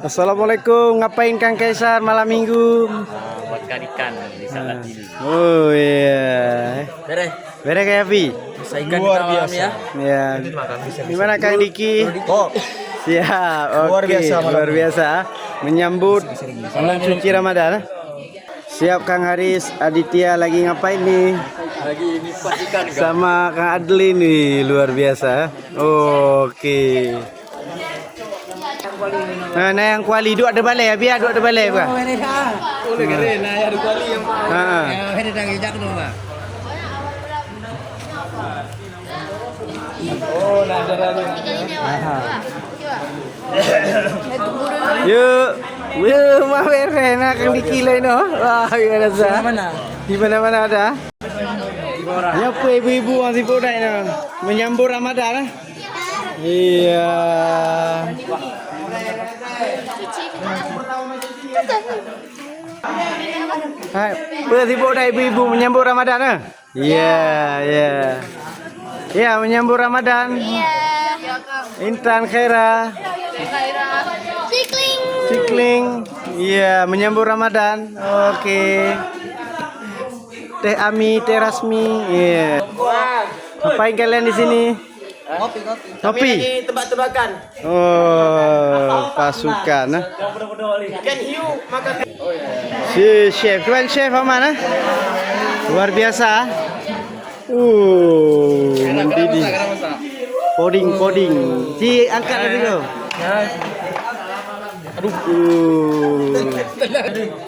Assalamualaikum, ngapain Kang Kaisar malam minggu? Buat ikan di Saladin. Oh iya. Beres. Beres kayak Api? Bisa ikan luar biasa ya. Ya. Gimana Kang Diki? Oh, Siap. Luar Oke, biasa, luar biasa. Menyambut bulan suci Ramadan. Siap Kang Haris, Aditya lagi ngapain nih? lagi lipat ikan kan. Sama Kang Adli nih, luar biasa. Oke. Nah, yang kuali duk ada balai, biar duk ada balai bukan? Oleh kerana ya ada kuali yang Ha. ada dah kijak tu mah. Oh, nah ada lagi. Yuk, mah beren Kang Diki lain no. Wah, gimana sah? Mana? Di mana-mana ada. Ya, apa ibu-ibu yang sibuk dah ini menyambut Ramadan. Iya. Hai, sibuk dah ibu-ibu menyambut Ramadan ah? Iya, iya. Iya, menyambut Ramadan. Iya. Intan Khaira. Cikling. Cikling. Iya, menyambut Ramadan. Oke. Teh Ami, Teh Rasmi. Iya. Ngapain kalian di sini? Kopi. Kopi. Tebak-tebakan. Oh, pasukan. Nah. Ikan hiu makan. Si chef, tuan chef aman ah? Luar biasa. Mendidih. Poding. Si angkat tadi tu. Aduh.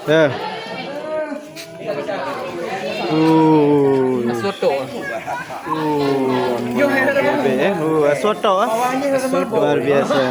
Eh. Soto. Soto ah. Luar biasa.